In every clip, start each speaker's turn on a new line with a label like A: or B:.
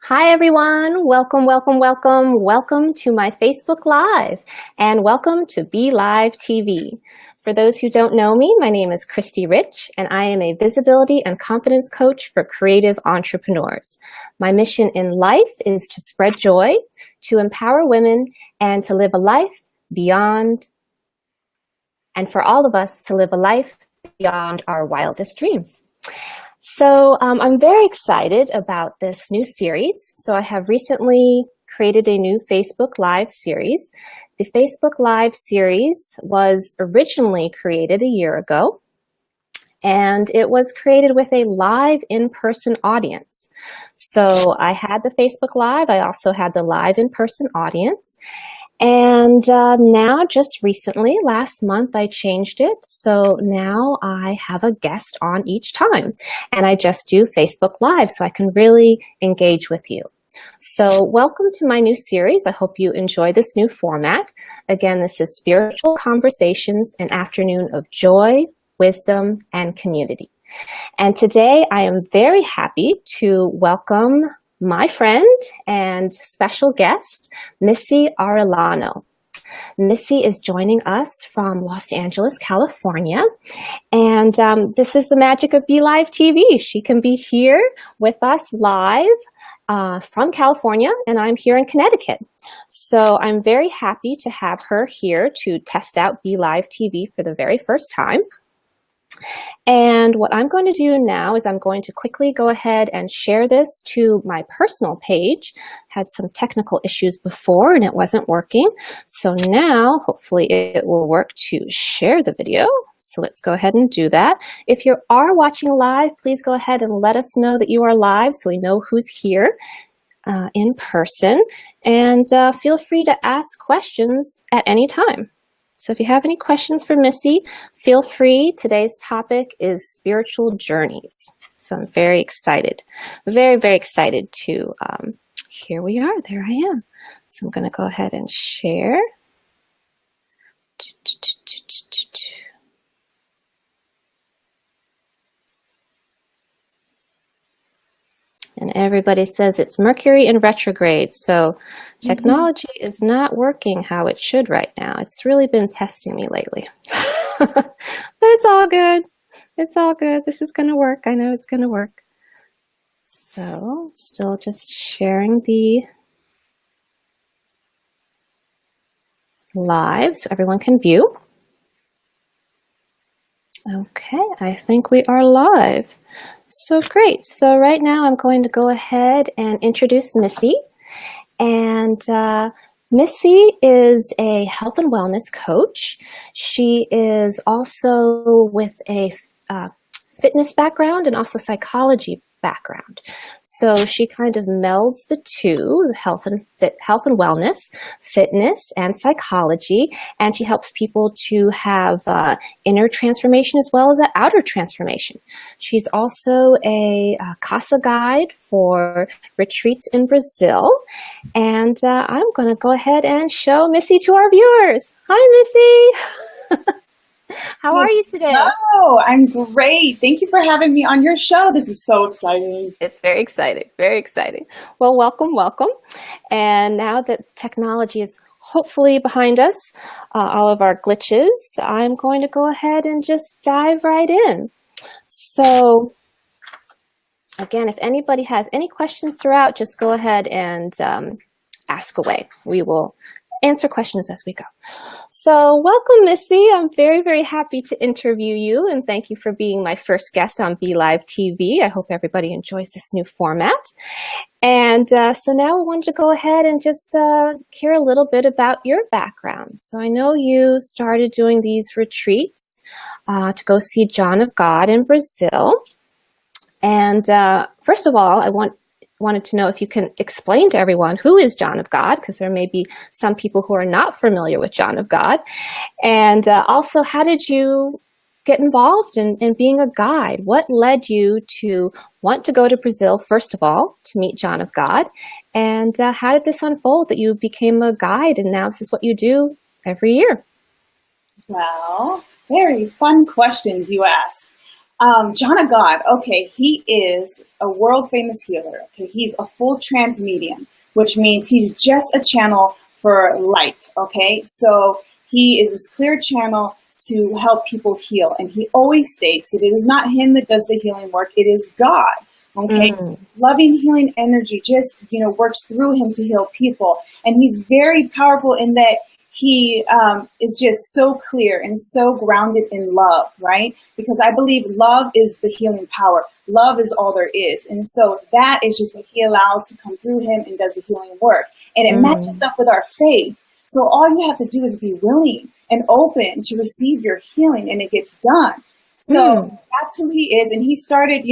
A: Hi everyone, welcome, welcome, welcome, welcome to my Facebook Live and welcome to BeLiveTV. For those who don't know me, my name is Christy Rich and I am a visibility and confidence coach for creative entrepreneurs. My mission in life is to spread joy, to empower women, and to live a life beyond, and for all of us to live a life beyond our wildest dreams. So I'm very excited about this new series. So I have recently created a new Facebook Live series. The Facebook Live series was originally created a year ago, and it was created with a live in-person audience. So I had the Facebook Live, I also had the live in-person audience. And now, just recently, last month, I changed it. So now I have a guest on each time. And I just do Facebook Live so I can really engage with you. So welcome to my new series. I hope you enjoy this new format. Again, this is Spiritual Conversations, an afternoon of joy, wisdom, and community. And today I am very happy to welcome my friend and special guest, Missy Arellano. Missy is joining us from Los Angeles, California, and this is the magic of BeLiveTV. She can be here with us live from California, and I'm here in Connecticut. So I'm very happy to have her here to test out BeLiveTV for the very first time. And what I'm going to do now is I'm going to quickly go ahead and share this to my personal page. Had some technical issues before and it wasn't working. So now hopefully it will work to share the video. So let's go ahead and do that. If you are watching live, please go ahead and let us know that you are live so we know who's here in person. And feel free to ask questions at any time. So if you have any questions for Missy, feel free. Today's topic is spiritual journeys. So I'm very excited, very, very excited to, here we are, there I am. So I'm going to go ahead and share. And everybody says it's Mercury in retrograde, so technology is not working how it should right now. It's really been testing me lately. But it's all good. It's all good. This is going to work. I know it's going to work. So, still just sharing the live so everyone can view. Okay, I think we are live. So great. So right now I'm going to go ahead and introduce Missy. And Missy is a health and wellness coach. She is also with a fitness background and also psychology background. So she kind of melds the two, health and wellness, fitness and psychology, and she helps people to have inner transformation as well as an outer transformation. She's also a casa guide for retreats in Brazil, and I'm going to go ahead and show Missy to our viewers. Hi, Missy. How are you today?
B: Oh, I'm great. Thank you for having me on your show. This is so exciting.
A: It's very exciting, very exciting. Well, welcome, welcome. And now that technology is hopefully behind us, all of our glitches, I'm going to go ahead and just dive right in. So, again, if anybody has any questions throughout, just go ahead and ask away. We will answer questions as we go. So welcome, Missy. I'm very, very happy to interview you, and thank you for being my first guest on BeLiveTV. I hope everybody enjoys this new format. And so now I wanted to go ahead and just hear a little bit about your background. So I know you started doing these retreats to go see John of God in Brazil. And first of all, I wanted to know if you can explain to everyone who is John of God, because there may be some people who are not familiar with John of God. And also, how did you get involved in being a guide? What led you to want to go to Brazil, first of all, to meet John of God? And how did this unfold that you became a guide and now this is what you do every year?
B: Well, very fun questions you ask. John of God, okay, he is a world famous healer. Okay, he's a full trance medium, which means he's just a channel for light. Okay, so he is this clear channel to help people heal. And he always states that it is not him that does the healing work, it is God. Okay, loving healing energy just, works through him to heal people. And he's very powerful in that he is just so clear and so grounded in love, right? Because I believe love is the healing power. Love is all there is. And so that is just what he allows to come through him and does the healing work. And it matches up with our faith. So all you have to do is be willing and open to receive your healing, and it gets done. So that's who he is. And he started,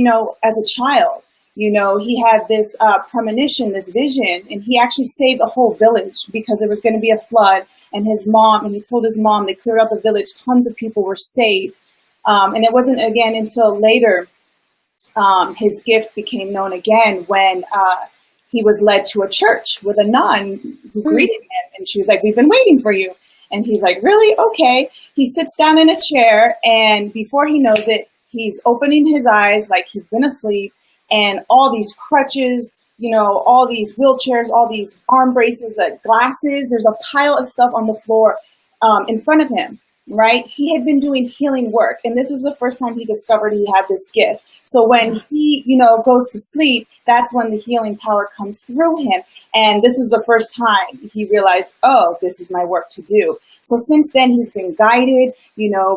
B: as a child. He had this premonition, this vision, and he actually saved a whole village because there was going to be a flood. And his mom, and he told his mom, they cleared out the village. Tons of people were saved. And it wasn't again until later his gift became known again when he was led to a church with a nun who greeted him. And she was like, "We've been waiting for you." And he's like, "Really? Okay." He sits down in a chair, and before he knows it, he's opening his eyes like he's been asleep. And all these crutches, all these wheelchairs, all these arm braces, glasses, there's a pile of stuff on the floor in front of him, right? He had been doing healing work, and this was the first time he discovered he had this gift. So when he, goes to sleep, that's when the healing power comes through him. And this was the first time he realized, oh, this is my work to do. So since then, he's been guided,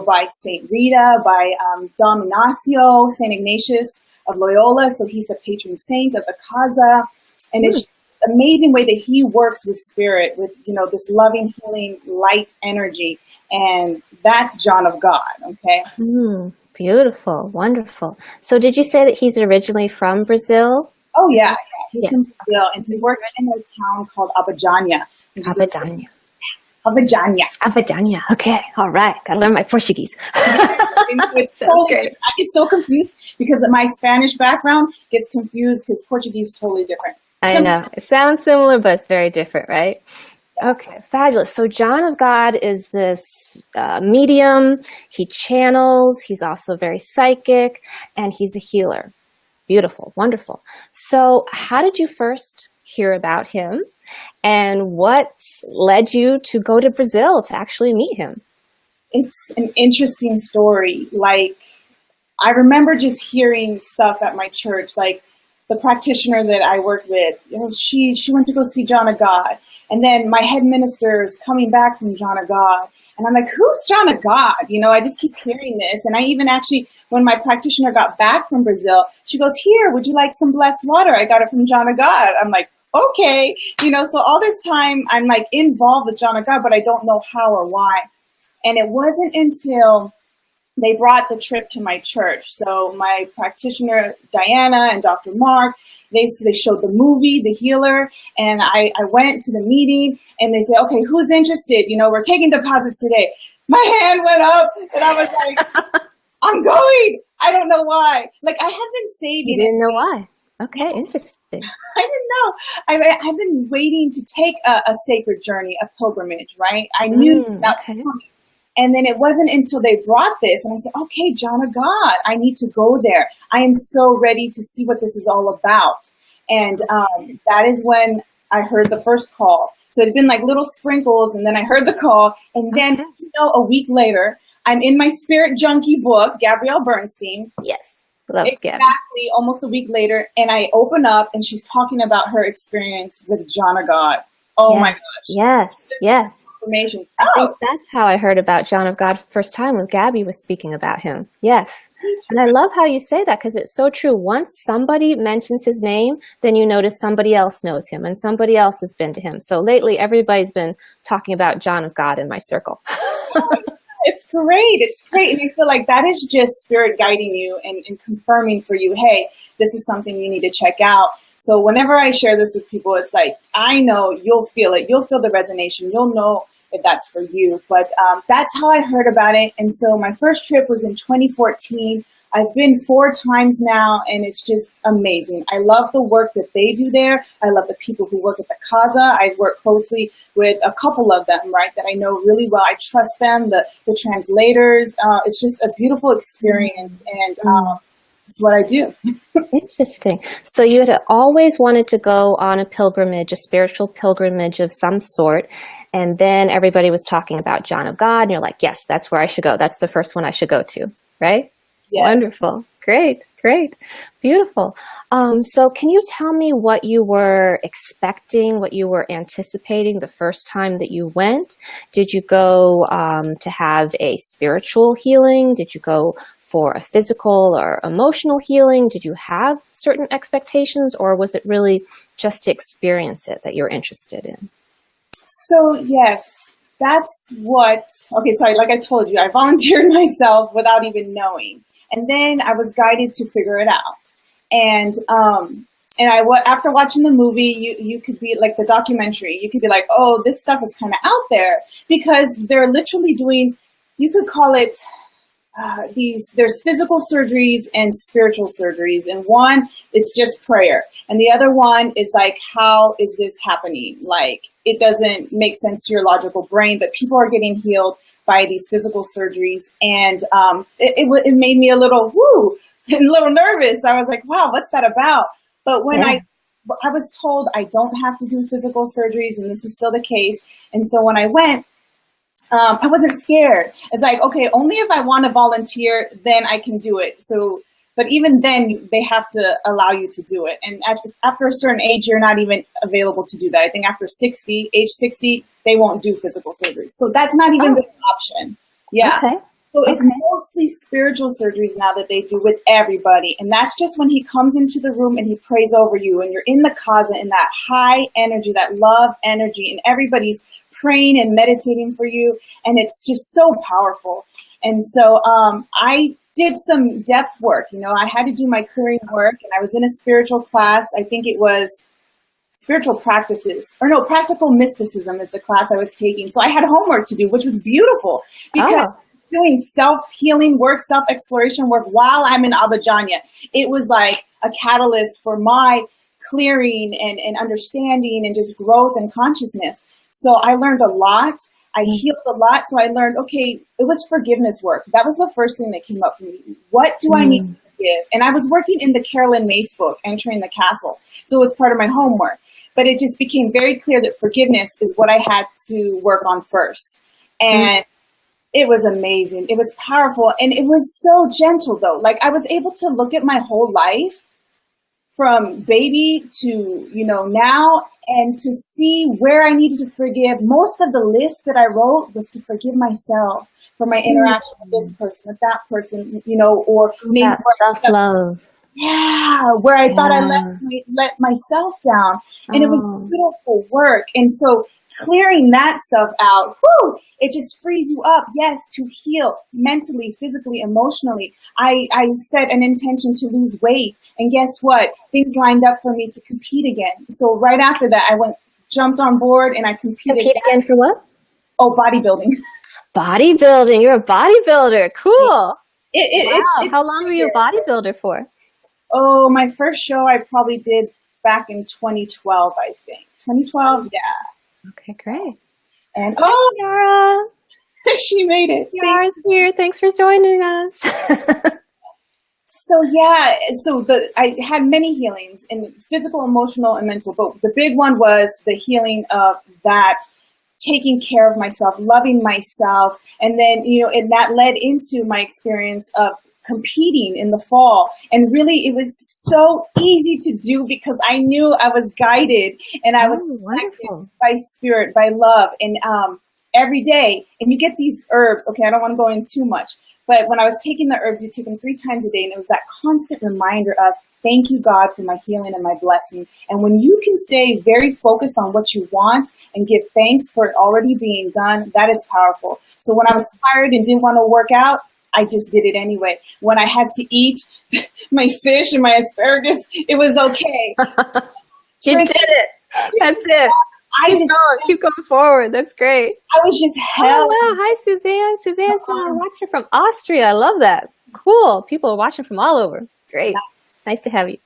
B: by Saint Rita, by Dom Ignacio, Saint Ignatius of Loyola. So he's the patron saint of the Casa. And it's amazing way that he works with spirit, with, this loving, healing, light energy. And that's John of God, okay?
A: Beautiful, wonderful. So did you say that he's originally from Brazil?
B: Oh, yeah. He's from Brazil, and he works in a town called Abadania.
A: Abadania. Okay. All right. Gotta learn my Portuguese.
B: It's totally different. I get so confused because my Spanish background gets confused because Portuguese is totally different.
A: I know. It sounds similar, but it's very different, right? Okay, fabulous. So John of God is this medium. He channels. He's also very psychic, and he's a healer. Beautiful. Wonderful. So how did you first hear about him, and what led you to go to Brazil to actually meet him?
B: It's an interesting story. Like, I remember just hearing stuff at my church, like the practitioner that I worked with, she went to go see John of God. And then my head minister is coming back from John of God. And I'm like, who's John of God? I just keep hearing this. And I even actually, when my practitioner got back from Brazil, she goes, "Here, would you like some blessed water? I got it from John of God." I'm like, okay. So all this time I'm like involved with John of God, but I don't know how or why. And it wasn't until they brought the trip to my church. So my practitioner, Diana, and Dr. Mark, they showed the movie, The Healer, and I went to the meeting, and they said, "Okay, who's interested? We're taking deposits today." My hand went up, and I was like, "I'm going." I don't know why. Like, I have been saving.
A: You didn't know why? Okay, interesting.
B: I didn't know. I've been waiting to take a sacred journey, a pilgrimage, right? I knew that was coming. And then it wasn't until they brought this, and I said, "Okay, John of God, I need to go there. I am so ready to see what this is all about." And that is when I heard the first call. So it had been like little sprinkles, and then I heard the call. And then, a week later, I'm in my Spirit Junkie book, Gabrielle Bernstein.
A: Yes, love
B: exactly,
A: Gabby.
B: almost a week later, and I open up, and she's talking about her experience with John of God. Oh my gosh.
A: Yes.
B: Information.
A: I think that's how I heard about John of God first time, when Gabby was speaking about him. Yes. And I love how you say that, because it's so true. Once somebody mentions his name, then you notice somebody else knows him and somebody else has been to him. So lately, everybody's been talking about John of God in my circle.
B: It's great. It's great. And I feel like that is just spirit guiding you and confirming for you, hey, this is something you need to check out. So whenever I share this with people, it's like, I know you'll feel it. You'll feel the resonation. You'll know if that's for you. But that's how I heard about it. And so my first trip was in 2014. I've been 4 times now, and it's just amazing. I love the work that they do there. I love the people who work at the casa. I work closely with a couple of them, right, that I know really well. I trust them, the translators. It's just a beautiful experience, and it's what I do.
A: Interesting. So you had always wanted to go on a pilgrimage, a spiritual pilgrimage of some sort, and then everybody was talking about John of God, and you're like, yes, that's where I should go. That's the first one I should go to, right? Yes. Wonderful. Great, great. Beautiful. So can you tell me what you were expecting, what you were anticipating the first time that you went? Did you go to have a spiritual healing? Did you go for a physical or emotional healing? Did you have certain expectations, or was it really just to experience it that you're interested in?
B: So yes, that's what, okay, sorry, like I told you, I volunteered myself without even knowing. And then I was guided to figure it out. And after watching the movie, you could be like the documentary, you could be like, oh, this stuff is kind of out there, because they're literally doing, you could call it, there's physical surgeries and spiritual surgeries. And one, it's just prayer. And the other one is like, how is this happening? Like, it doesn't make sense to your logical brain, but people are getting healed by these physical surgeries. And it made me a little, a little nervous. I was like, wow, what's that about? But when I was told I don't have to do physical surgeries, and this is still the case. And so when I went, I wasn't scared. It's like, okay, only if I want to volunteer, then I can do it. So, but even then, they have to allow you to do it. And after a certain age, you're not even available to do that. I think after age 60, they won't do physical surgery. So that's not even an option. Yeah. Okay. So it's mostly spiritual surgeries now that they do with everybody. And that's just when he comes into the room and he prays over you, and you're in the casa in that high energy, that love energy, and everybody's praying and meditating for you. And it's just so powerful. And so I did some depth work. You know, I had to do my clearing work, and I was in a spiritual class. I think it was spiritual practices, or no, practical mysticism is the class I was taking. So I had homework to do, which was beautiful, because doing self-healing work, self-exploration work while I'm in Abidjanya, it was like a catalyst for my clearing and understanding and just growth and consciousness. So I learned a lot. I healed a lot. So I learned, okay, it was forgiveness work. That was the first thing that came up for me. What do I need to forgive? And I was working in the Carolyn Mace book, Entering the Castle. So it was part of my homework. But it just became very clear that forgiveness is what I had to work on first. And it was amazing. It was powerful. And it was so gentle, though. Like, I was able to look at my whole life from baby to, you know, now, and to see where I needed to forgive. Most of the list that I wrote was to forgive myself for my interaction with this person, with that person, you know, or maybe
A: self-love.
B: Yeah, where I thought I let myself down. And it was beautiful work. And so clearing that stuff out, it just frees you up, yes, to heal mentally, physically, emotionally. I set an intention to lose weight, and guess what? Things lined up for me to compete again. So right after that, I jumped on board, and I competed.
A: Compete again for what?
B: Oh, bodybuilding.
A: Bodybuilding. You're a bodybuilder. Cool.
B: Wow.
A: How long were you a bodybuilder for?
B: Oh, my first show I probably did back in 2012, I think. 2012, yeah.
A: Okay, great.
B: And
A: Yara.
B: She made it.
A: Yara's here. Thanks for joining us.
B: So yeah, I had many healings, in physical, emotional, and mental. But the big one was the healing of that, taking care of myself, loving myself, and then, you know, and that led into my experience of competing in the fall. And really, it was so easy to do because I knew I was guided, and I was connected by spirit, by love. And every day, and you get these herbs. Okay, I don't want to go in too much, but when I was taking the herbs, you take them 3 times a day, and it was that constant reminder of, thank you, God, for my healing and my blessing. And when you can stay very focused on what you want and give thanks for it already being done, that is powerful. So when I was tired and didn't want to work out, I just did it anyway. When I had to eat my fish and my asparagus, it was okay.
A: You did it. That's it.
B: I just
A: keep going forward. That's great.
B: I was just held.
A: Oh wow! Hi, Suzanne. Suzanne's watching from Austria. I love that. Cool. People are watching from all over. Great. Nice to have you.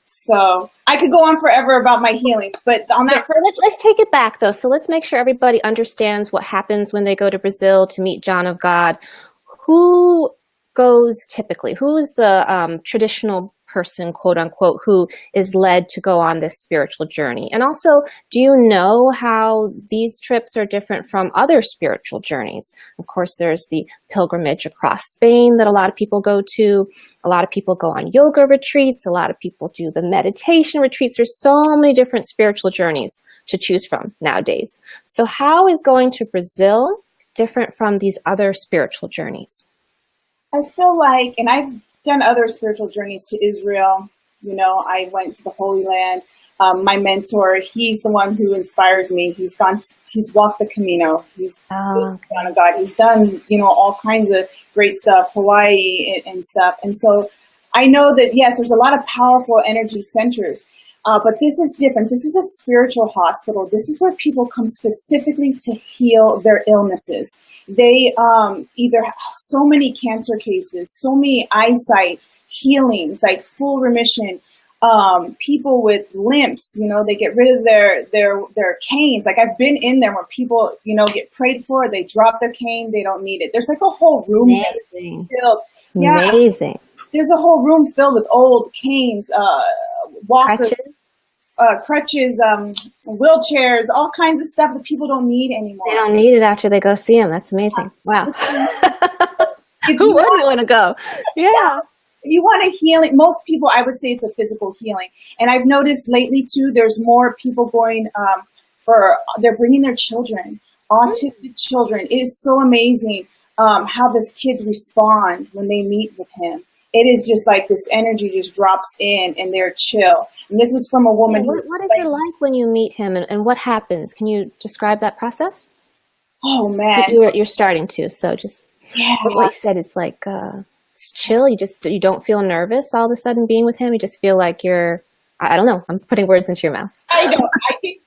B: So I could go on forever about my healings, but on that
A: let's take it back though. So let's make sure everybody understands what happens when they go to Brazil to meet John of God. Who goes typically? Who is the traditional person, quote unquote, who is led to go on this spiritual journey? And also, do you know how these trips are different from other spiritual journeys? Of course, there's the pilgrimage across Spain that a lot of people go to. A lot of people go on yoga retreats. A lot of people do the meditation retreats. There's so many different spiritual journeys to choose from nowadays. So how is going to Brazil different from these other spiritual journeys?
B: I feel like, and I've done other spiritual journeys to Israel. You know, I went to the Holy Land. My mentor, he's the one who inspires me. He's walked the Camino. He's gone to God. He's done, you know, all kinds of great stuff, Hawaii and stuff. And so I know that, yes, there's a lot of powerful energy centers, but this is different. This is a spiritual hospital. This is where people come specifically to heal their illnesses. They either have so many cancer cases, so many eyesight healings, like full remission. People with limps, you know, they get rid of their canes. Like I've been in there where people, you know, get prayed for, they drop their cane, they don't need it. There's like a whole room filled. Yeah, amazing. There's a whole room filled with old canes, walkers, crutches, wheelchairs, all kinds of stuff that people don't need anymore.
A: They don't need it after they go see him. That's amazing. Wow. Who wouldn't want to go? Yeah.
B: You want a healing. Most people, I would say it's a physical healing. And I've noticed lately too, there's more people going they're bringing their children, autistic children. It is so amazing how these kids respond when they meet with him. It is just like this energy just drops in and they're chill. And this was from a woman.
A: What is it like when you meet him and what happens? Can you describe that process?
B: Oh man.
A: You're starting to, so just what you said, it's like it's chill. You don't feel nervous all of a sudden being with him. You just feel like you're, I don't know, I'm putting words into your mouth.
B: I know.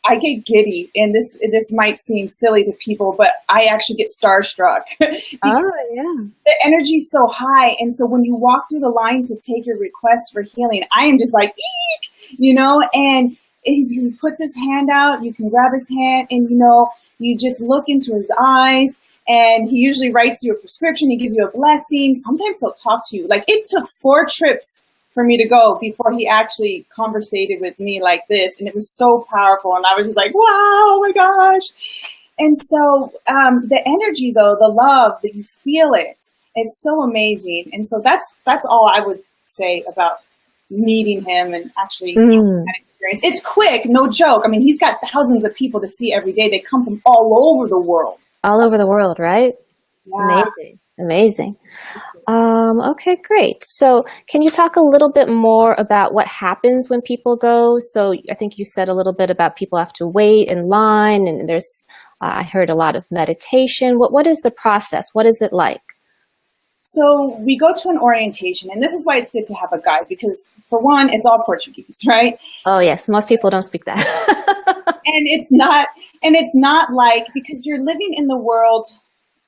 B: I get giddy, and this might seem silly to people, but I actually get starstruck. The energy's so high, and so when you walk through the line to take your request for healing, I am just like, eek, you know, and he puts his hand out, you can grab his hand, and you know, you just look into his eyes, and he usually writes you a prescription, he gives you a blessing, sometimes he'll talk to you. Like, it took 4 trips for me to go before he actually conversated with me like this. And it was so powerful. And I was just like, wow, oh my gosh. And so the energy though, the love that you feel it's so amazing. And so that's all I would say about meeting him and actually having that experience. It's quick, no joke. I mean, he's got thousands of people to see every day. They come from all over the world.
A: All over the world, right? Yeah. Amazing. Okay, great. So can you talk a little bit more about what happens when people go? So I think you said a little bit about people have to wait in line, and there's, I heard a lot of meditation. What is the process? What is it like?
B: So we go to an orientation, and this is why it's good to have a guide, because for one, it's all Portuguese, right?
A: Oh yes, most people don't speak that.
B: and it's not like, because you're living in the world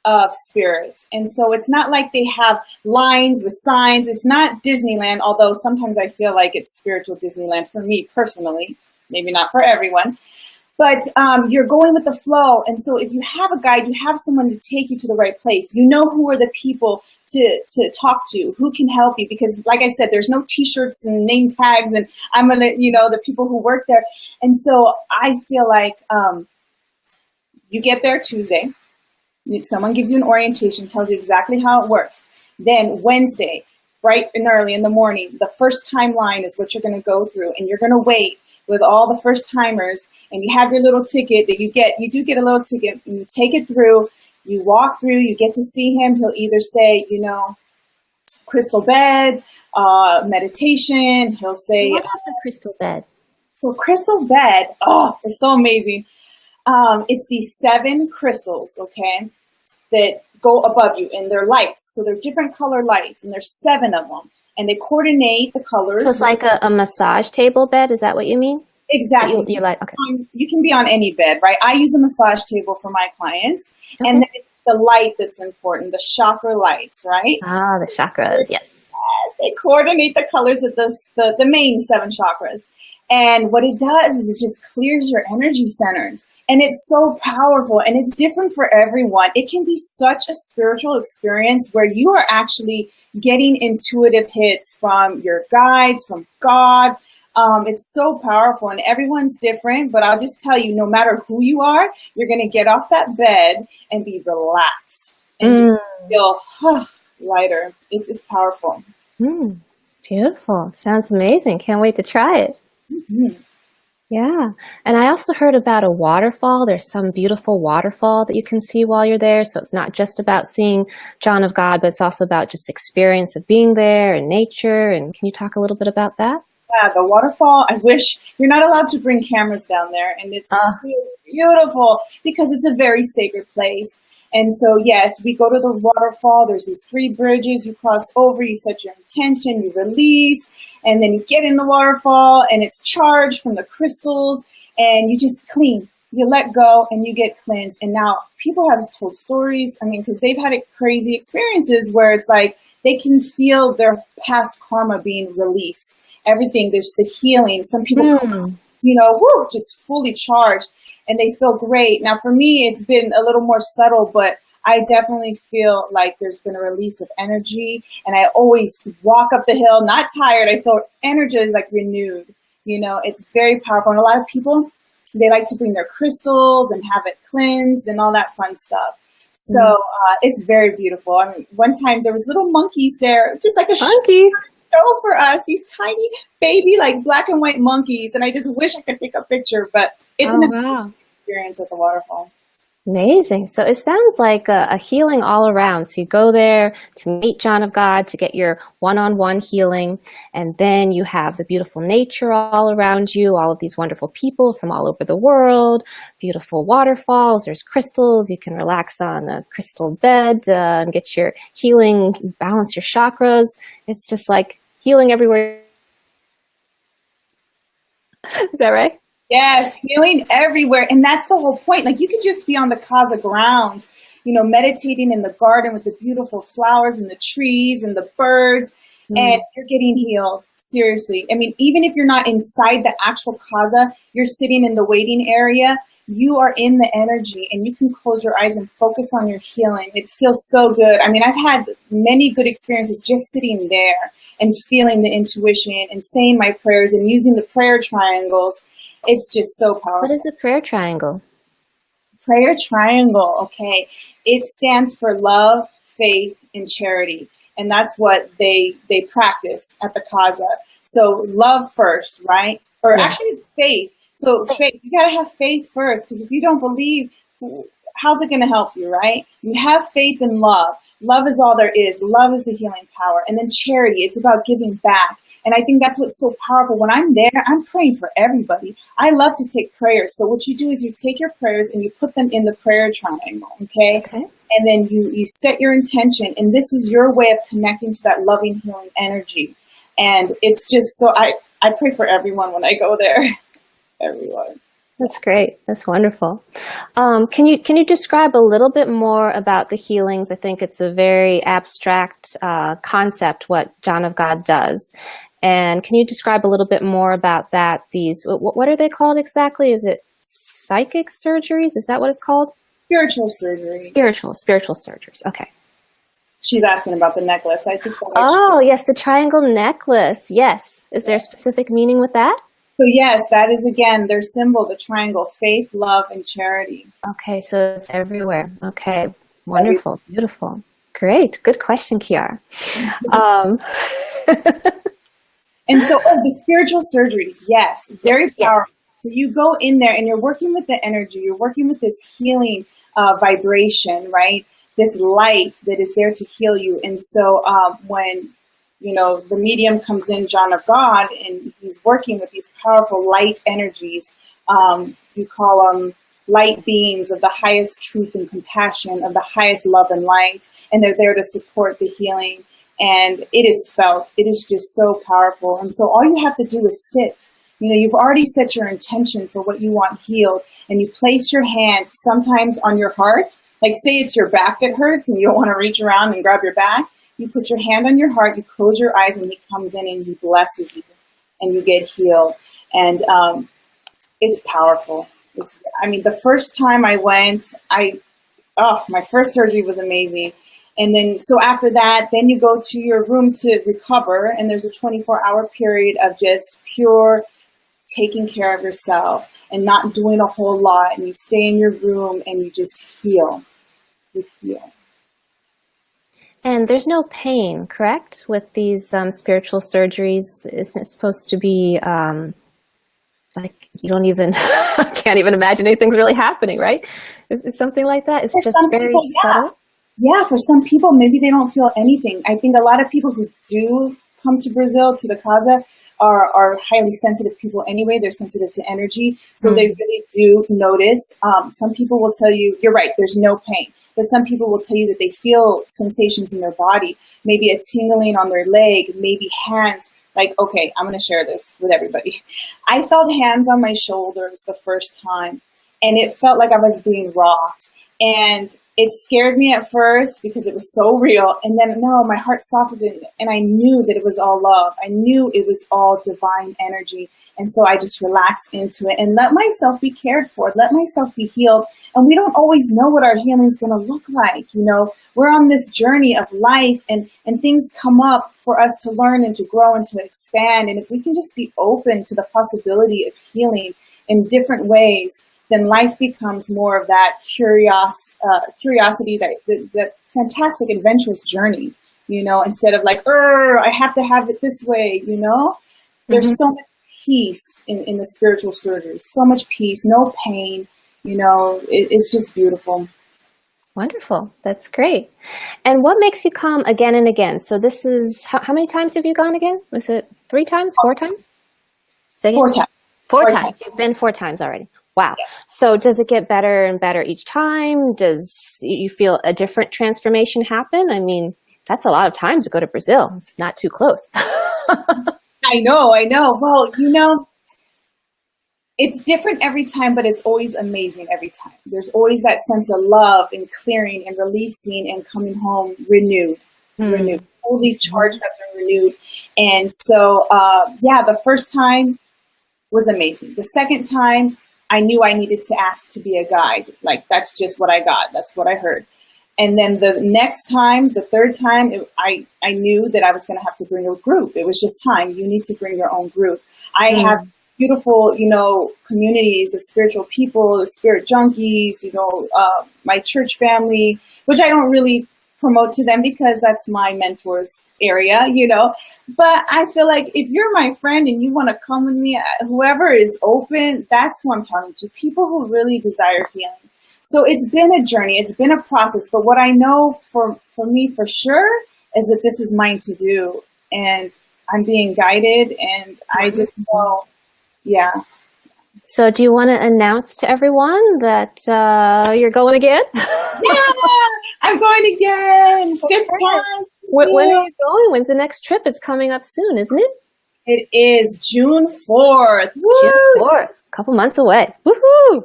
B: of spirit. And so it's not like they have lines with signs. It's not Disneyland, although sometimes I feel like it's spiritual Disneyland for me personally, maybe not for everyone. But you're going with the flow. And so if you have a guide, you have someone to take you to the right place. You know who are the people to talk to, who can help you. Because like I said, there's no t-shirts and name tags and I'm going to, you know, the people who work there. And so I feel like you get there Tuesday. Someone gives you an orientation, tells you exactly how it works. Then Wednesday, bright and early in the morning, the first timeline is what you're going to go through. And you're going to wait with all the first timers, and you have your little ticket that you do get a little ticket, and you take it through, you walk through, you get to see him. He'll either say, you know, crystal bed, meditation. He'll say,
A: what is a crystal bed?
B: So crystal bed, oh, it's so amazing. It's these 7 crystals, okay, that go above you, and they're lights. So they're different color lights, and there's 7 of them. And they coordinate the colors.
A: So it's like a massage table bed? Is that what you mean?
B: Exactly.
A: You like, okay.
B: You can be on any bed, right? I use a massage table for my clients,
A: Okay.
B: and then it's the light that's important, the chakra lights, right?
A: Ah, the chakras, yes.
B: They coordinate the colors of the main 7 chakras. And what it does is it just clears your energy centers. And it's so powerful, and it's different for everyone. It can be such a spiritual experience where you are actually getting intuitive hits from your guides, from God. It's so powerful, and everyone's different, but I'll just tell you, no matter who you are, you're going to get off that bed and be relaxed and just feel lighter. It's powerful.
A: Beautiful. Sounds amazing. Can't wait to try it. Yeah. And I also heard about a waterfall. There's some beautiful waterfall that you can see while you're there. So it's not just about seeing John of God, but it's also about just experience of being there and nature. And can you talk a little bit about that?
B: Yeah, the waterfall, I wish you're not allowed to bring cameras down there, and it's so beautiful because it's a very sacred place. And so, yes, we go to the waterfall. There's these 3 bridges. You cross over, you set your intention, you release, and then you get in the waterfall, and it's charged from the crystals, and you just clean. You let go, and you get cleansed. And now people have told stories, I mean, because they've had crazy experiences where it's like they can feel their past karma being released. Everything, there's the healing. Some people come, just fully charged, and they feel great. Now, for me, it's been a little more subtle, but I definitely feel like there's been a release of energy, and I always walk up the hill, not tired. I feel energy is like renewed. It's very powerful. And a lot of people, they like to bring their crystals and have it cleansed and all that fun stuff. So it's very beautiful. I mean, one time there was little monkeys there, just like a
A: monkeys.
B: Show for us, these tiny baby like black and white monkeys, and I just wish I could take a picture, but it's an amazing experience at the waterfall.
A: Amazing. So it sounds like a healing all around. So you go there to meet John of God, to get your one-on-one healing, and then you have the beautiful nature all around you, all of these wonderful people from all over the world, beautiful waterfalls, there's crystals, you can relax on a crystal bed and get your healing, balance your chakras. It's just like healing everywhere. Is that right?
B: Yes, healing everywhere. And that's the whole point. Like, you could just be on the Casa grounds, meditating in the garden with the beautiful flowers and the trees and the birds, and you're getting healed. Seriously. I mean, even if you're not inside the actual Casa, you're sitting in the waiting area, you are in the energy, and you can close your eyes and focus on your healing. It feels so good. I mean, I've had many good experiences just sitting there and feeling the intuition and saying my prayers and using the prayer triangles. It's just so powerful.
A: What is a prayer triangle?
B: Prayer triangle, okay. It stands for love, faith, and charity. And that's what they practice at the Casa. So love first, right? Or actually it's faith. So faith, you got to have faith first, because if you don't believe, how's it going to help you, right? You have faith and love. Love is all there is. Love is the healing power. And then charity, it's about giving back. And I think that's what's so powerful. When I'm there, I'm praying for everybody. I love to take prayers. So what you do is you take your prayers and you put them in the prayer triangle, okay? And then you set your intention, and this is your way of connecting to that loving, healing energy. And it's just so, I pray for everyone when I go there. Everyone.
A: That's great. That's wonderful. Can you describe a little bit more about the healings? I think it's a very abstract concept, what John of God does. And can you describe a little bit more about that? These, what are they called exactly? Is it psychic surgeries? Is that what it's called?
B: Spiritual surgery.
A: Spiritual surgeries. Okay.
B: She's asking about the necklace. I just thought
A: yes, the triangle necklace. Yes. Is there a specific meaning with that?
B: So yes, that is, again, their symbol, the triangle: faith, love, and charity.
A: Okay, so it's everywhere. Okay, wonderful, beautiful. Great, good question, Kiara.
B: And so the spiritual surgeries, yes, very powerful. So you go in there and you're working with the energy, you're working with this healing vibration, right? This light that is there to heal you. And so when the medium comes in, John of God, and he's working with these powerful light energies. You call them light beings of the highest truth and compassion, of the highest love and light, and they're there to support the healing. And it is felt. It is just so powerful. And so all you have to do is sit. You've already set your intention for what you want healed, and you place your hand sometimes on your heart. Like say it's your back that hurts and you don't want to reach around and grab your back. You put your hand on your heart, you close your eyes, and he comes in and he blesses you and you get healed. And it's powerful. The first time I went, my first surgery was amazing. And then, so after that, then you go to your room to recover, and there's a 24-hour period of just pure taking care of yourself and not doing a whole lot. And you stay in your room and you just heal. You heal.
A: And there's no pain, correct, with these spiritual surgeries? Isn't it supposed to be like you don't even can't even imagine anything's really happening, right? Is something like that? It's just very
B: people,
A: subtle.
B: Yeah, for some people, maybe they don't feel anything. I think a lot of people who do come to Brazil, to the casa, are highly sensitive people anyway. They're sensitive to energy. So they really do notice. Some people will tell you, you're right, there's no pain. But some people will tell you that they feel sensations in their body, maybe a tingling on their leg, maybe hands. Like, okay, I'm going to share this with everybody. I felt hands on my shoulders the first time, and it felt like I was being rocked. And it scared me at first because it was so real. And then, no, my heart softened, and I knew that it was all love. I knew it was all divine energy. And so I just relaxed into it and let myself be cared for, let myself be healed. And we don't always know what our healing is going to look like. We're on this journey of life, and things come up for us to learn and to grow and to expand. And if we can just be open to the possibility of healing in different ways, then life becomes more of that curiosity, that fantastic, adventurous journey, instead of like, I have to have it this way, There's so much peace in the spiritual surgery, so much peace, no pain, it's just beautiful.
A: Wonderful. That's great. And what makes you come again and again? So this is, how many times have you gone again? Was it 3 times, 4 times?
B: 4 times.
A: 4 times. You've been 4 times already. Wow. Yeah. So does it get better and better each time? Does you feel a different transformation happen? I mean, that's a lot of time to go to Brazil. It's not too close.
B: I know. Well, it's different every time, but it's always amazing every time. There's always that sense of love and clearing and releasing and coming home renewed, totally charged up and renewed. And so, the first time was amazing. The second time, I knew I needed to ask to be a guide. Like, that's just what I got. That's what I heard. And then the next time, the third time, I knew that I was going to have to bring a group. It was just time. You need to bring your own group. I have beautiful, communities of spiritual people, the spirit junkies, my church family, which I don't really promote to them because that's my mentor's area, but I feel like if you're my friend and you want to come with me, whoever is open, that's who I'm talking to, people who really desire healing. So it's been a journey, it's been a process, but what I know for me for sure is that this is mine to do, and I'm being guided, and I just know,
A: So do you want to announce to everyone that you're going again?
B: Yeah, I'm going again. 5th time.
A: When are you going? When's the next trip? It's coming up soon, isn't it?
B: It is June 4th. Woo!
A: June 4th. A couple months away. Woohoo!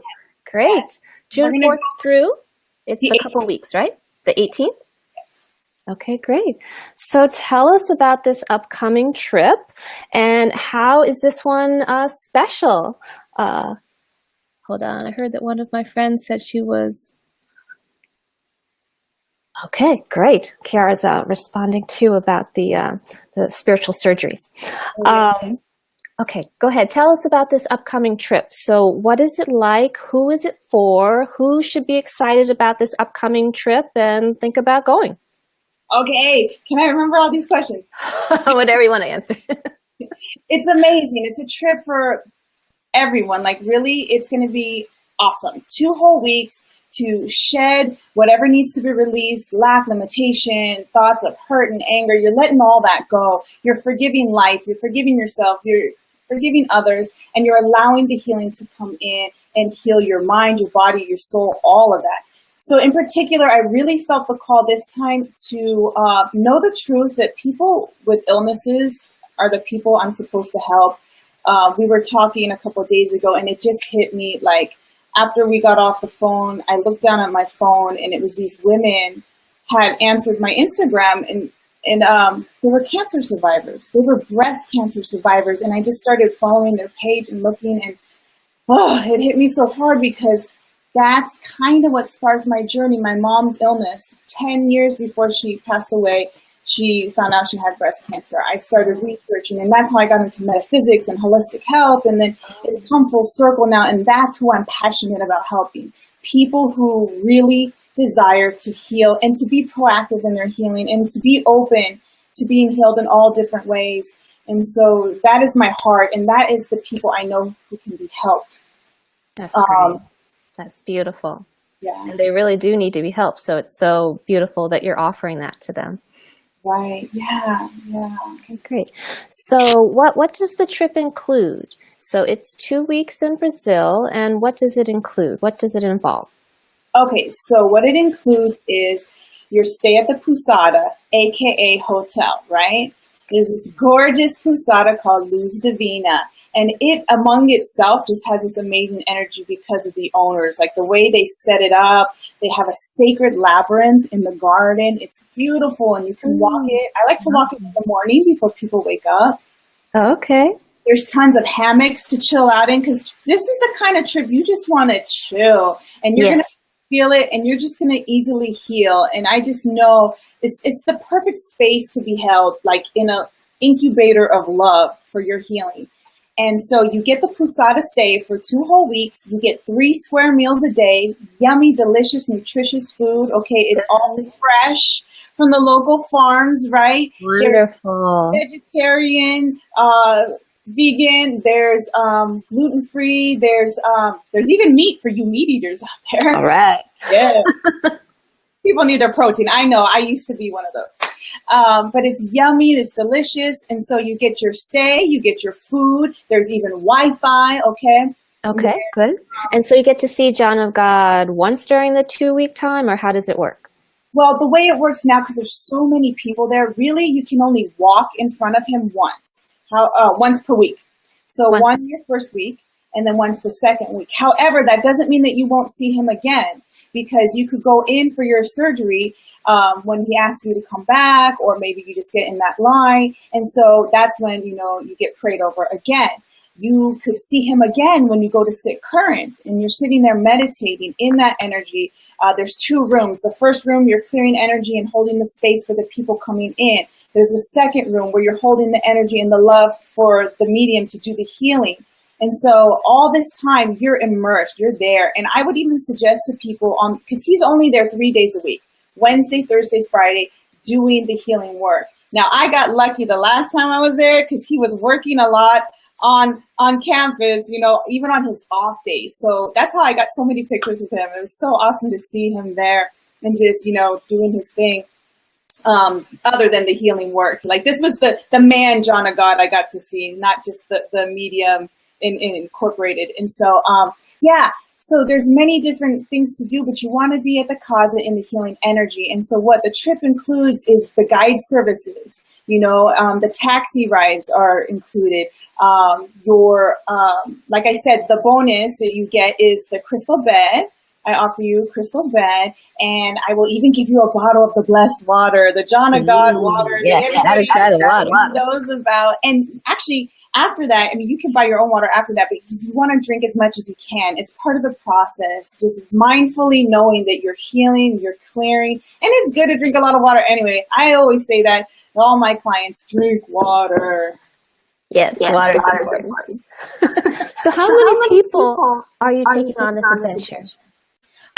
A: Great. Yes. June 4th through? It's a couple weeks, right? The 18th? Okay, great. So tell us about this upcoming trip, and how is this one special? Hold on, I heard that one of my friends said she was... Okay, great. Kiara's responding too about the spiritual surgeries. Okay, go ahead. Tell us about this upcoming trip. So what is it like? Who is it for? Who should be excited about this upcoming trip and think about going?
B: Okay, can I remember all these questions?
A: Whatever you want to answer.
B: It's amazing. It's a trip for everyone. Like, really, it's going to be awesome. 2 whole weeks to shed whatever needs to be released, lack, limitation, thoughts of hurt and anger. You're letting all that go. You're forgiving life. You're forgiving yourself. You're forgiving others, and you're allowing the healing to come in and heal your mind, your body, your soul, all of that. So in particular, I really felt the call this time to know the truth that people with illnesses are the people I'm supposed to help. We were talking a couple of days ago, and it just hit me, like, after we got off the phone, I looked down at my phone, and it was these women had answered my Instagram, and they were cancer survivors. They were breast cancer survivors, and I just started following their page and looking, and it hit me so hard, because that's kind of what sparked my journey. My mom's illness, 10 years before she passed away, she found out she had breast cancer. I started researching, and that's how I got into metaphysics and holistic health, and then it's come full circle now, and that's who I'm passionate about helping. People who really desire to heal and to be proactive in their healing and to be open to being healed in all different ways. And so that is my heart, and that is the people I know who can be helped.
A: That's great. That's beautiful.
B: Yeah.
A: And they really do need to be helped. So it's so beautiful that you're offering that to them.
B: Right. Yeah. Yeah.
A: Okay, great. So what does the trip include? So it's 2 weeks in Brazil, and what does it include? What does it involve?
B: Okay, so what it includes is your stay at the Pousada, aka hotel, right? There's this gorgeous Pousada called Luz Divina, and it among itself just has this amazing energy because of the owners, like the way they set it up. They have a sacred labyrinth in the garden. It's beautiful, and you can walk it. I like to walk it in the morning before people wake up.
A: Okay.
B: There's tons of hammocks to chill out in, because this is the kind of trip you just want to chill, and you're going to feel it, and you're just going to easily heal. And I just know it's the perfect space to be held, like in a incubator of love for your healing. And so you get the Pousada stay for 2 whole weeks. You get 3 square meals a day, yummy, delicious, nutritious food. Okay, it's all fresh from the local farms, right?
A: Wonderful.
B: They're vegetarian, vegan, there's gluten-free, there's even meat for you meat eaters out there.
A: All right.
B: Yeah. People need their protein. I know, I used to be one of those. But it's yummy, it's delicious, and so you get your stay, you get your food, there's even Wi-Fi, okay?
A: Okay, good. And so you get to see John of God once during the 2-week time, or how does it work?
B: Well, the way it works now, because there's so many people there, really you can only walk in front of him once. Once per week. So once your first week, and then once the second week. However, that doesn't mean that you won't see him again, because you could go in for your surgery when he asks you to come back, or maybe you just get in that line. And so that's when, you get prayed over again. You could see him again when you go to sit current, and you're sitting there meditating in that energy. There's 2 rooms. The first room, you're clearing energy and holding the space for the people coming in. There's a second room where you're holding the energy and the love for the medium to do the healing. And so all this time, you're immersed, you're there. And I would even suggest to people, because he's only there 3 days a week, Wednesday, Thursday, Friday, doing the healing work. Now, I got lucky the last time I was there, because he was working a lot on campus, even on his off days. So that's how I got so many pictures with him. It was so awesome to see him there and just, doing his thing. Other than the healing work. Like, this was the man John of God I got to see, not just the medium incorporated. And so, so there's many different things to do, but you want to be at the closet in the healing energy. And so what the trip includes is the guide services, the taxi rides are included. Like I said, the bonus that you get is the crystal bed. I offer you a crystal bed, and I will even give you a bottle of the blessed water, the John of God water that everybody knows about. And actually, after that, you can buy your own water after that, because you want to drink as much as you can. It's part of the process, just mindfully knowing that you're healing, you're clearing, and it's good to drink a lot of water anyway. I always say that to all my clients, drink water.
A: Yes, water is important. So how many people are you taking on this adventure?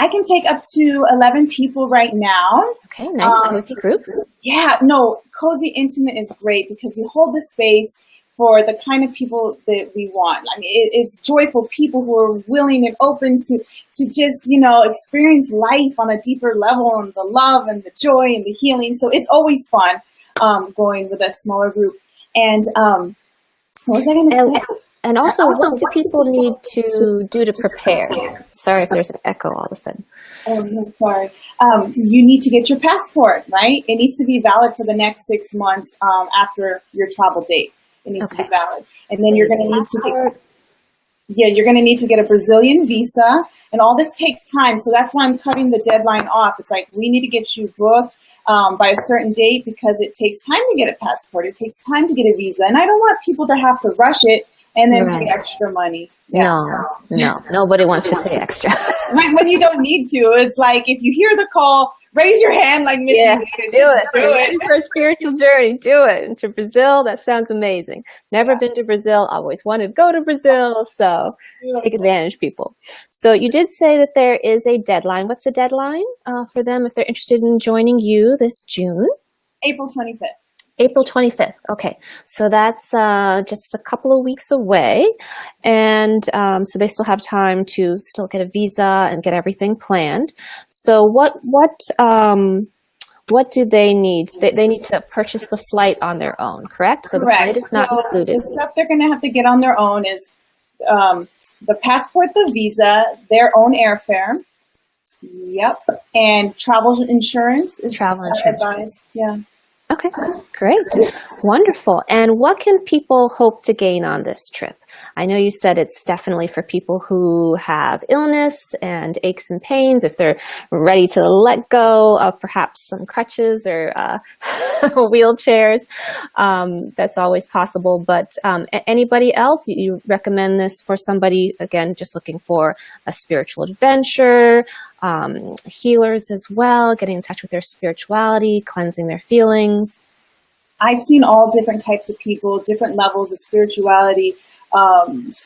B: I can take up to 11 people right now.
A: Okay, nice cozy group.
B: Yeah, no, cozy intimate is great, because we hold the space for the kind of people that we want. It's joyful people who are willing and open to just, experience life on a deeper level, and the love and the joy and the healing. So it's always fun going with a smaller group. And what was I going to say?
A: And also, what do people need to do to prepare? Sorry if there's an echo all of a sudden.
B: Oh, no, sorry. You need to get your passport, right? It needs to be valid for the next 6 months after your travel date. It needs to be
A: Okay.
B: valid. And then you're going to need to
A: Passport.
B: you're going to need to get a Brazilian visa, and all this takes time. So that's why I'm cutting the deadline off. It's like, we need to get you booked by a certain date, because it takes time to get a passport. It takes time to get a visa. And I don't want people to have to rush it and then pay extra money. Yeah.
A: No, nobody wants to pay extra.
B: When you don't need to. It's like, if you hear the call, raise your hand like Missy.
A: Yeah,
B: did.
A: do it. For a spiritual journey, do it. And to Brazil, that sounds amazing. Never been to Brazil. Always wanted to go to Brazil. So take advantage, people. So you did say that there is a deadline. What's the deadline for them if they're interested in joining you this June?
B: April 25th.
A: April 25th. Okay, so that's just a couple of weeks away, and so they still have time to still get a visa and get everything planned. So what do they need? They need to purchase the flight on their own, correct? So the flight is not included.
B: The stuff they're going to have to get on their own is the passport, the visa, their own airfare. Yep, and travel insurance is advised. Yeah.
A: Okay, great. Wonderful. And what can people hope to gain on this trip? I know you said it's definitely for people who have illness and aches and pains, if they're ready to let go of perhaps some crutches or wheelchairs. That's always possible. But anybody else, you recommend this for somebody, again, just looking for a spiritual adventure, healers as well, getting in touch with their spirituality, cleansing their feelings?
B: I've seen all different types of people, different levels of spirituality,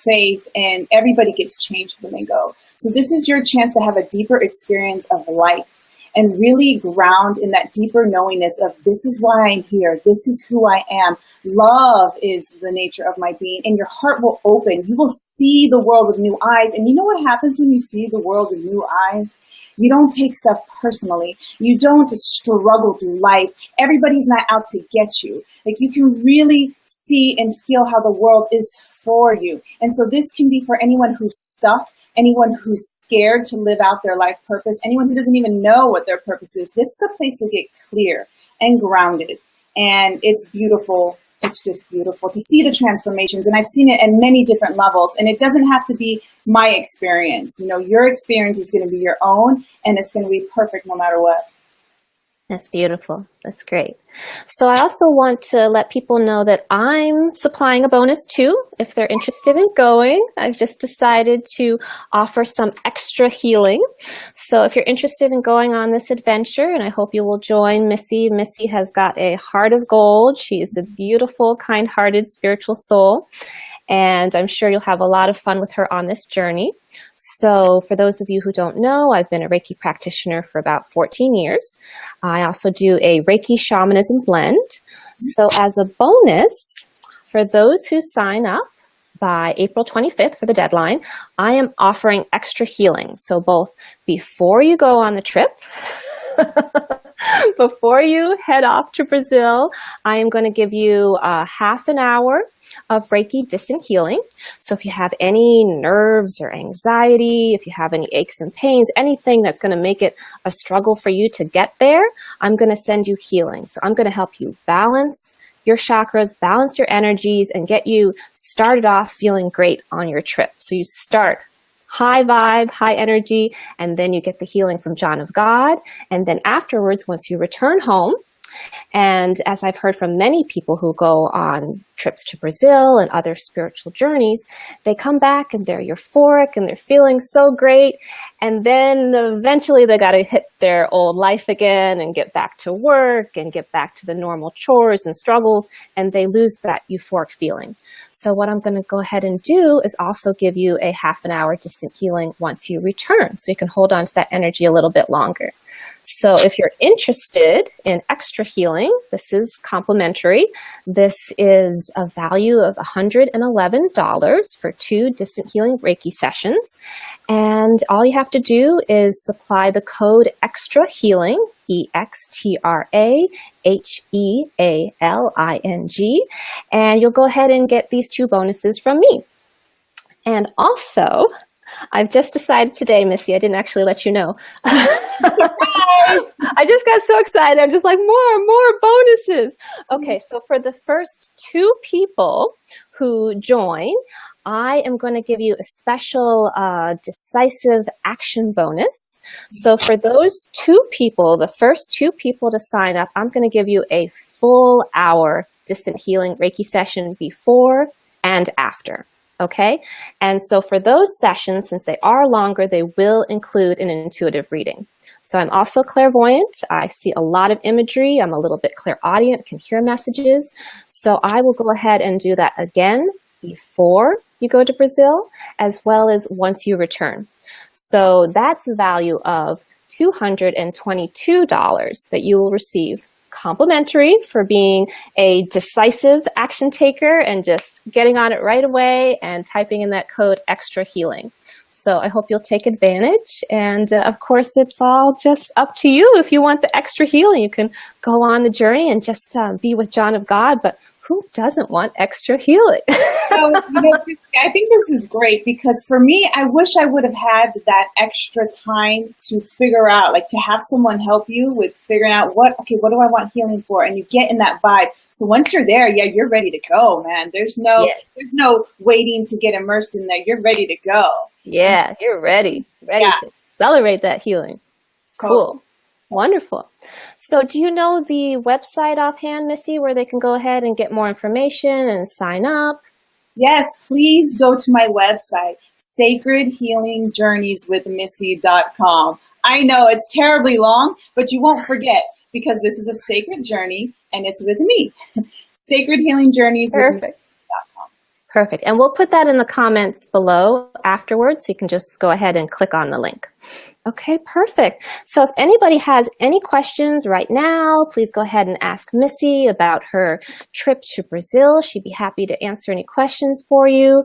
B: faith, and everybody gets changed when they go. So this is your chance to have a deeper experience of life and really ground in that deeper knowingness of, this is why I'm here. This is who I am. Love is the nature of my being, and your heart will open. You will see the world with new eyes. And you know what happens when you see the world with new eyes? You don't take stuff personally. You don't struggle through life. Everybody's not out to get you. Like, you can really see and feel how the world is for you. And so this can be for anyone who's stuck, anyone who's scared to live out their life purpose, anyone who doesn't even know what their purpose is. This is a place to get clear and grounded. And it's beautiful. It's just beautiful to see the transformations. And I've seen it at many different levels. And it doesn't have to be my experience. You know, your experience is going to be your own, and it's going to be perfect no matter what.
A: That's beautiful. That's great. So I also want to let people know that I'm supplying a bonus too, if they're interested in going. I've just decided to offer some extra healing. So if you're interested in going on this adventure, and I hope you will join Missy. Missy has got a heart of gold. She is a beautiful, kind-hearted, spiritual soul. And I'm sure you'll have a lot of fun with her on this journey. So for those of you who don't know, I've been a Reiki practitioner for about 14 years. I also do a Reiki shamanism blend. So as a bonus, for those who sign up by April 25th for the deadline, I am offering extra healing. So both before you go on the trip, before you head off to Brazil, I am going to give you half an hour of Reiki distant healing. So if you have any nerves or anxiety, if you have any aches and pains, anything that's going to make it a struggle for you to get there, I'm going to send you healing. So I'm going to help you balance your chakras, balance your energies, and get you started off feeling great on your trip. So you start high vibe, high energy, and then you get the healing from John of God. And then afterwards, once you return home, and as I've heard from many people who go on trips to Brazil and other spiritual journeys, they come back and they're euphoric and they're feeling so great. And then eventually they got to hit their old life again and get back to work and get back to the normal chores and struggles, and they lose that euphoric feeling. So what I'm going to go ahead and do is also give you a half an hour distant healing once you return, so you can hold on to that energy a little bit longer. So if you're interested in extra healing, this is complimentary. This is a value of $111 for 2 distant healing Reiki sessions. And all you have to do is supply the code EXTRA HEALING, EXTRAHEALING, and you'll go ahead and get these 2 bonuses from me. And also, I've just decided today, Missy, I didn't actually let you know. I just got so excited. I'm just like, more bonuses. Okay, so for the first 2 people who join, I am going to give you a special decisive action bonus. So for those 2 people, the first 2 people to sign up, I'm going to give you a full hour distant healing Reiki session before and after. Okay, and so for those sessions, since they are longer, they will include an intuitive reading. So I'm also clairvoyant. I see a lot of imagery. I'm a little bit clairaudient, can hear messages. So I will go ahead and do that again before you go to Brazil, as well as once you return. So that's a value of $222 that you will receive complimentary for being a decisive action taker and just getting on it right away and typing in that code extra healing. So I hope you'll take advantage. And of course, it's all just up to you. If you want the extra healing, you can go on the journey and just be with John of God. But who doesn't want extra healing?
B: So, I think this is great because for me, I wish I would have had that extra time to figure out, like to have someone help you with figuring out what do I want healing for? And you get in that vibe. So once you're there, yeah, you're ready to go, man. There's no waiting to get immersed in there. You're ready to go.
A: Yeah, you're ready to accelerate that healing. Cool. Wonderful. So do you know the website offhand, Missy, where they can go ahead and get more information and sign up?
B: Yes, please go to my website, sacredhealingjourneyswithmissy.com. I know it's terribly long, but you won't forget because this is a sacred journey and it's with me. Sacredhealingjourneyswithmissy.com.
A: Perfect. And we'll put that in the comments below afterwards, so you can just go ahead and click on the link. Okay, perfect. So if anybody has any questions right now, please go ahead and ask Missy about her trip to Brazil. She'd be happy to answer any questions for you.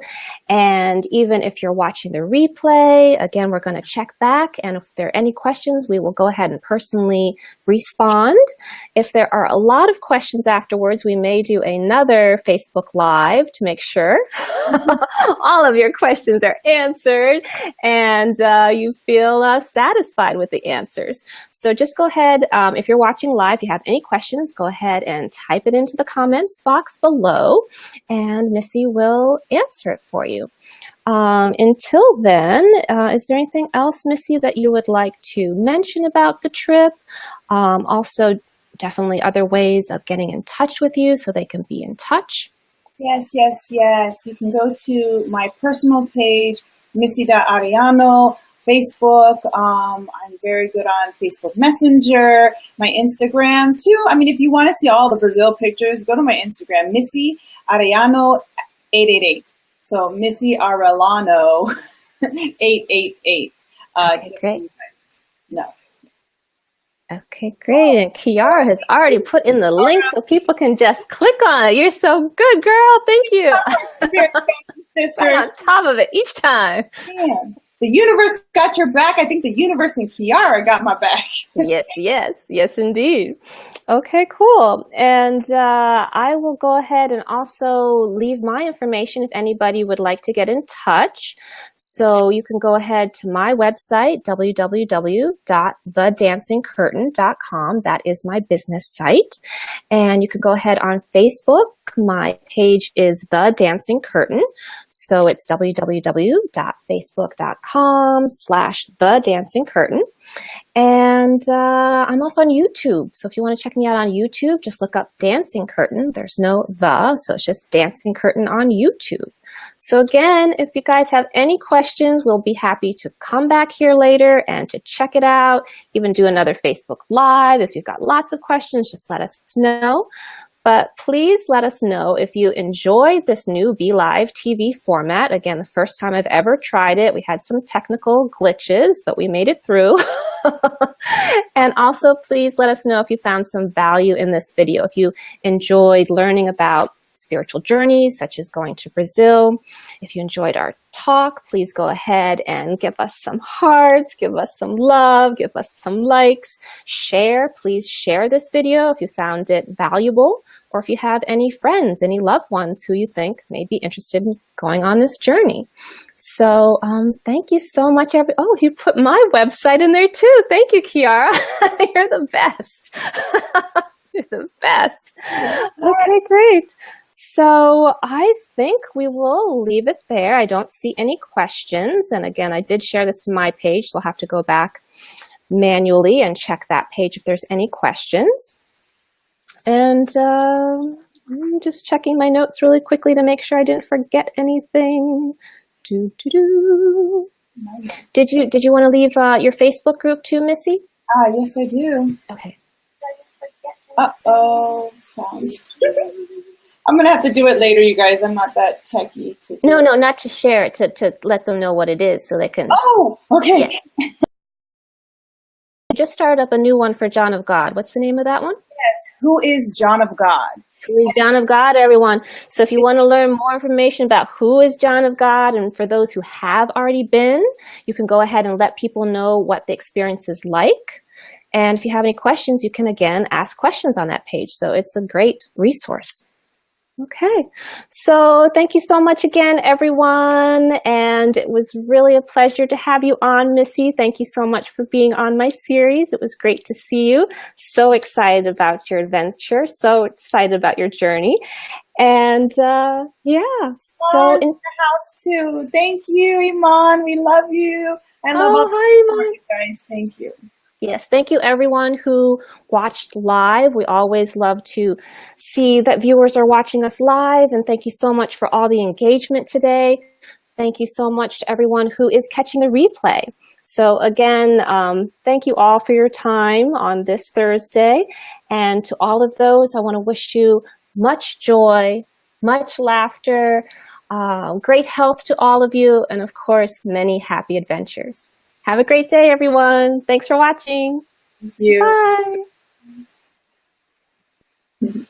A: And even if you're watching the replay, again, we're going to check back. And if there are any questions, we will go ahead and personally respond. If there are a lot of questions afterwards, we may do another Facebook Live to make sure all of your questions are answered and you feel satisfied with the answers. So just go ahead, if you're watching live, if you have any questions, go ahead and type it into the comments box below and Missy will answer it for you. Until then, is there anything else, Missy, that you would like to mention about the trip? Also, definitely other ways of getting in touch with you so they can be in touch.
B: Yes. You can go to my personal page, Missy.Ariano, Facebook. I'm very good on Facebook Messenger, my Instagram too. I mean, if you want to see all the Brazil pictures, go to my Instagram, Missy Ariano 888. So Missy Arellano 888.
A: Okay, great.
B: No.
A: Okay, great. And Kiara has already put in the link so people can just click on it. You're so good, girl. Thank you.
B: Sister.
A: On top of it each time.
B: Man. The universe got your back. I think the universe and Kiara got my back. Yes, indeed.
A: Okay, cool. And I will go ahead and also leave my information if anybody would like to get in touch. So you can go ahead to my website, www.thedancingcurtain.com. That is my business site. And you can go ahead on Facebook. My page is The Dancing Curtain. So it's www.facebook.com/thedancingcurtain. And I'm also on YouTube. So if you want to check me out on YouTube, just look up Dancing Curtain. There's no the, so it's just Dancing Curtain on YouTube. So again, if you guys have any questions, we'll be happy to come back here later and to check it out, even do another Facebook Live. If you've got lots of questions, just let us know. But please let us know if you enjoyed this new BeLiveTV format. Again, the first time I've ever tried it. We had some technical glitches, but we made it through. And also, please let us know if you found some value in this video, if you enjoyed learning about spiritual journeys, such as going to Brazil. If you enjoyed our talk, please go ahead and give us some hearts, give us some love, give us some likes, share. Please share this video if you found it valuable, or if you have any friends, any loved ones who you think may be interested in going on this journey. So thank you so much. Oh, you put my website in there too. Thank you, Kiara. You're the best. You're the best. Okay, great. So I think we will leave it there. I don't see any questions. And again, I did share this to my page, so I'll have to go back manually and check that page if there's any questions. And I'm just checking my notes really quickly to make sure I didn't forget anything. Did you want to leave your Facebook group too, Missy?
B: Yes, I do.
A: Okay.
B: Uh-oh, sounds. I'm going to have to do it later, you guys. I'm not that techie.
A: No, not to share it, to let them know what it is so they can.
B: Oh, okay.
A: Yes. Just started up a new one for John of God. What's the name of that one?
B: Yes, who is John of God?
A: Who is John of God, everyone? So if you want to learn more information about who is John of God, and for those who have already been, you can go ahead and let people know what the experience is like. And if you have any questions, you can, again, ask questions on that page. So it's a great resource. Okay, so thank you so much again, everyone. And it was really a pleasure to have you on, Missy. Thank you so much for being on my series. It was great to see you. So excited about your adventure. So excited about your journey. And yeah, so
B: in the house too. Thank you, Iman. We love you. I love all you guys. Thank you.
A: Yes, thank you everyone who watched live. We always love to see that viewers are watching us live, and thank you so much for all the engagement today. Thank you so much to everyone who is catching the replay. So again, thank you all for your time on this Thursday, and to all of those, I want to wish you much joy, much laughter, great health to all of you, and of course, many happy adventures. Have a great day, everyone. Thanks for watching.
B: Thank you.
A: Bye.